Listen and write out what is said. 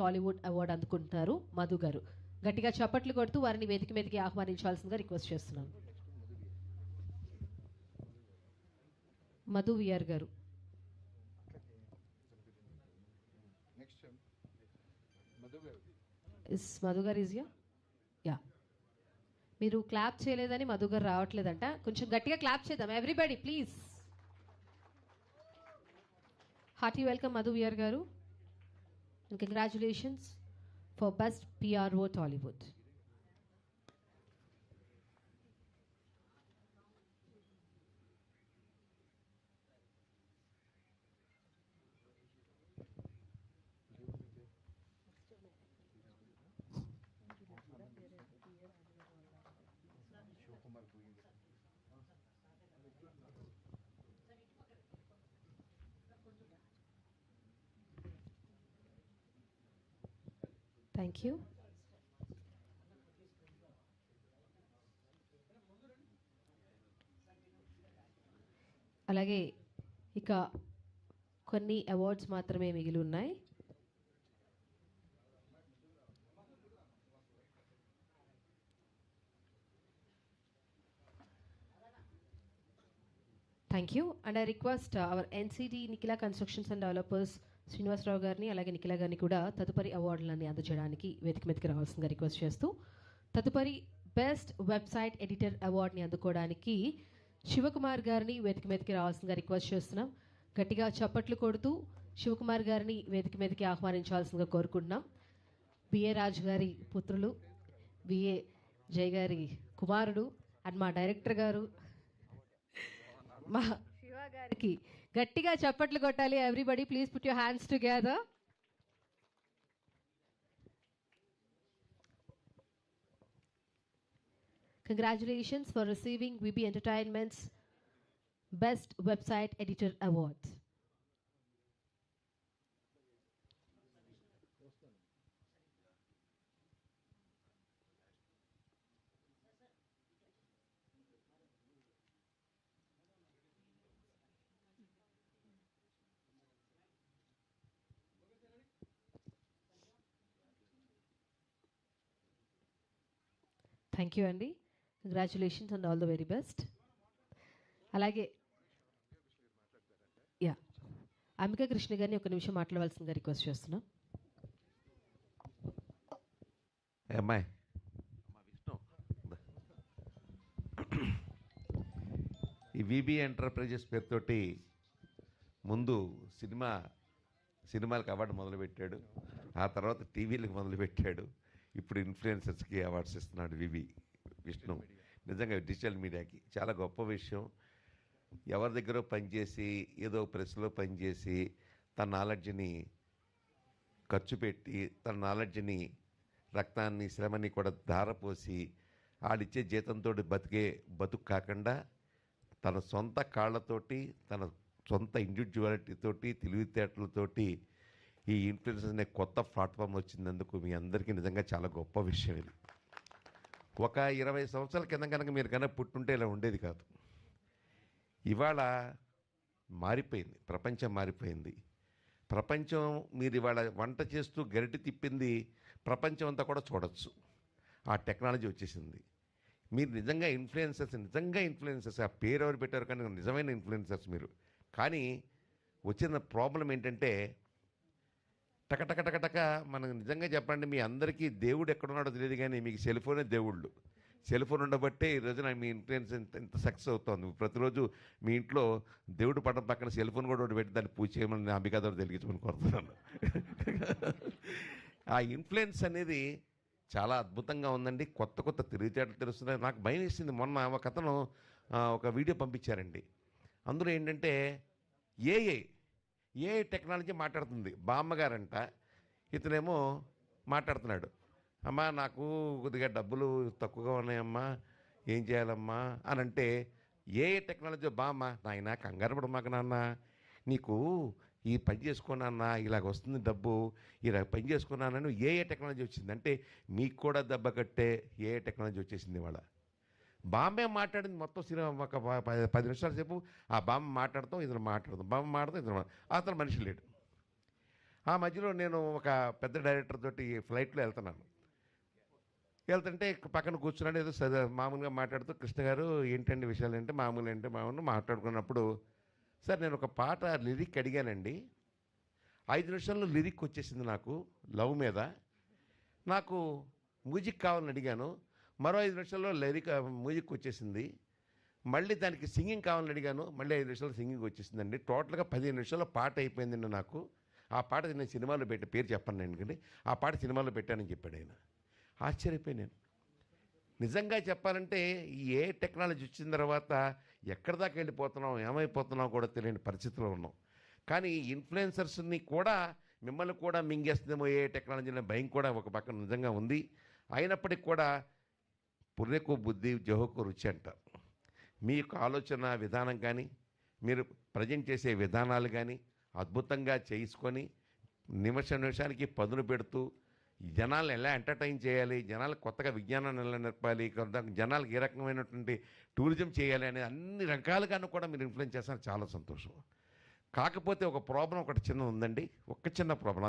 Tollywood award అందుకుంటున్నారు Madhu గారు. గట్టిగా చప్పట్లు కొడుతూ వారిని వేదిక మీదకి ఆహ్వానించాల్సిందిగా రిక్వెస్ట్ చేస్తున్నాను. మధు విఆర్ గారు. మధు గారు ఈజ్ యా. మీరు క్లాప్ చేయలేదని మధు గారు రావట్లేదంట. కొంచెం గట్టిగా క్లాప్ చేద్దాం everybody please. Hearty welcome Madhu VR garu. Congratulations for best PRO Tollywood. Thank you. అలాగే ఇక కొన్ని అవార్డ్స్ మాత్రమే మిగిలి ఉన్నాయి. Thank you. And I request our NCD Nikhila constructions and developers Srinivasarao గారిని అలాగే నిఖిలా గారిని కూడా తదుపరి అవార్డులన్నీ అందజేయడానికి వేదిక మీదకి రావాల్సిందిగా రిక్వెస్ట్ చేస్తూ, తదుపరి బెస్ట్ వెబ్సైట్ ఎడిటర్ అవార్డుని అందుకోవడానికి శివకుమార్ గారిని వేదిక మీదకి రావాల్సిందిగా రిక్వెస్ట్ చేస్తున్నాం. గట్టిగా చప్పట్లు కొడుతూ శివకుమార్ గారిని వేదిక మీదకి ఆహ్వానించాల్సిందిగా కోరుకుంటున్నాం. BA రాజు గారి పుత్రులు, BA జయ్ గారి కుమారుడు అండ్ మా డైరెక్టర్ గారు మా శివ గారికి గట్టిగా చప్పట్లు కొట్టాలి. Everybody please put your hands together. Congratulations for receiving VB Entertainment's Best Website Editor Award. Thank you అండి. Congratulations and all the very best. అలాగే యా అంబికా కృష్ణ గారిని ఒక నిమిషం మాట్లాడవలసిందిగా రిక్వెస్ట్ చేస్తున్నాం. అమ్మాయి విష్ణు, ఈ VB ఎంటర్ప్రైజెస్ పేరుతోటి ముందు సినిమాలకు అవార్డు మొదలుపెట్టాడు, ఆ తర్వాత టీవీలకు మొదలుపెట్టాడు, ఇప్పుడు ఇన్ఫ్లుయెన్సర్స్కి అవార్డ్స్ ఇస్తున్నాడు విష్ణు. నిజంగా డిజిటల్ మీడియాకి చాలా గొప్ప విషయం. ఎవరి దగ్గర పనిచేసి ఏదో ప్రెస్లో పనిచేసి తన నాలెడ్జ్ని ఖర్చు పెట్టి తన నాలెడ్జ్ని రక్తాన్ని శ్రమని కూడా ధారపోసి ఆడిచ్చే జీతంతో బతుకు కాకుండా తన సొంత కాళ్ళతోటి తన సొంత ఇండివిజువాలిటీతోటి తెలివితేటలతోటి ఈ ఇన్ఫ్లుయెన్సర్స్ అనే కొత్త ప్లాట్ఫామ్ వచ్చినందుకు మీ అందరికీ నిజంగా చాలా గొప్ప విషయం ఇది. ఒక 20 సంవత్సరాల కింద కనుక మీరు కనుక పుట్టుంటే ఇలా ఉండేది కాదు. ఇవాళ మారిపోయింది, ప్రపంచం మారిపోయింది. ప్రపంచం మీరు ఇవాళ వంట చేస్తూ గరిటె తిప్పింది ప్రపంచం అంతా కూడా చూడొచ్చు. ఆ టెక్నాలజీ వచ్చేసింది. మీరు నిజంగా ఇన్ఫ్లుయెన్సర్స్ ఆ పేరు ఎవరు పెట్టారు కానీ నిజమైన ఇన్ఫ్లుయెన్సర్స్ మీరు. కానీ వచ్చిన ప్రాబ్లం ఏంటంటే టక మనకు నిజంగా చెప్పండి, మీ అందరికీ దేవుడు ఎక్కడున్నాడో తెలియదు కానీ మీకు సెల్ ఫోనే దేవుళ్ళు. సెల్ ఫోన్ ఉండబట్టే ఈ రోజున మీ ఇన్ఫ్లుయెన్స్ ఇంత సక్సెస్ అవుతుంది. ప్రతిరోజు మీ ఇంట్లో దేవుడు పట్టం పక్కన సెల్ ఫోన్ కూడా ఒకటి పెట్టి దాన్ని పూజ చేయమని అంబికా ద్వారా తెలిగించమని కోరుతున్నాను. ఆ ఇన్ఫ్లుయెన్స్ అనేది చాలా అద్భుతంగా ఉందండి. కొత్త తెలివితేటలు తెలుస్తున్నాయి. నాకు భయం వేసింది. మొన్న ఒక అతను ఒక వీడియో పంపించారండి. అందులో ఏంటంటే ఏ టెక్నాలజీ మాట్లాడుతుంది. బామ్మగారంట, ఇతనేమో మాట్లాడుతున్నాడు, అమ్మా నాకు కొద్దిగా డబ్బులు తక్కువగా ఉన్నాయమ్మా, ఏం చేయాలమ్మా అని అంటే ఏ టెక్నాలజీ బామ్మ, నాయన కంగారు పడమాక నాన్న, నీకు ఈ పని చేసుకున్నా ఇలాగ వస్తుంది డబ్బు, ఇలా పని చేసుకున్నానని ఏ టెక్నాలజీ వచ్చింది అంటే మీకు కూడా దెబ్బ కట్టే ఏ టెక్నాలజీ వచ్చేసింది. ఇవాళ బాంబే మాట్లాడింది మొత్తం సినిమా ఒక 10 నిమిషాల సేపు ఆ బాంబ మాట్లాడతాం, ఇతను మాట్లాడతాం, బాంబ మాట్లాడతాం, ఇతను అతను మనిషి లేడు. ఆ మధ్యలో నేను ఒక పెద్ద డైరెక్టర్ తోటి ఫ్లైట్లో వెళ్తున్నాను. వెళ్తుంటే పక్కన కూర్చున్నాడు, ఏదో మామూలుగా మాట్లాడుతూ, కృష్ణ గారు ఏంటండి విషయాలు అంటే, మామూలు అంటే మామూలు మాట్లాడుకున్నప్పుడు, సార్ నేను ఒక పాట లిరిక్ అడిగానండి, 5 నిమిషాల్లో లిరిక్ వచ్చేసింది నాకు లవ్ మీద. నాకు మ్యూజిక్ కావాలని అడిగాను, మరో 5 నిమిషాల్లో మ్యూజిక్ వచ్చేసింది. మళ్ళీ దానికి సింగింగ్ కావాలని అడిగాను, మళ్ళీ 5 నిమిషాల్లో సింగింగ్ వచ్చేసిందండి. టోటల్గా 15 నిమిషాల్లో పాట అయిపోయిందండి నాకు. ఆ పాట నేను సినిమాలో పేరు చెప్పను ఎందుకండి, ఆ పాట సినిమాలో పెట్టానని చెప్పాడు ఆయన. ఆశ్చర్యపోయాను నేను. నిజంగా చెప్పాలంటే ఈ ఏ టెక్నాలజీ వచ్చిన తర్వాత ఎక్కడి దాకా వెళ్ళిపోతున్నాం, ఏమైపోతున్నాం కూడా తెలియని పరిస్థితిలో ఉన్నాం. కానీ ఇన్ఫ్లుయెన్సర్స్ని కూడా, మిమ్మల్ని కూడా మింగేస్తుందేమో ఏ టెక్నాలజీ అనే భయం కూడా ఒక పక్కన నిజంగా ఉంది. అయినప్పటికీ కూడా పుర్రెకు బుద్ధి జోహకు రుచి అంటారు. మీ యొక్క ఆలోచన విధానం కానీ, మీరు ప్రజెంట్ చేసే విధానాలు కానీ అద్భుతంగా చేసుకొని నిమిషానికి పదును పెడుతూ జనాలను ఎలా ఎంటర్టైన్ చేయాలి, జనాలకు కొత్తగా విజ్ఞానాన్ని ఎలా నేర్పాలి, జనాలకు ఏ రకమైనటువంటి టూరిజం చేయాలి అనే అన్ని రకాలుగాను కూడా మీరు ఇన్ఫ్లుయెన్స్ చేస్తారు. చాలా సంతోషం. కాకపోతే ఒక ప్రాబ్లం ఒకటి చిన్న ఉందండి, ఒక చిన్న ప్రాబ్లం.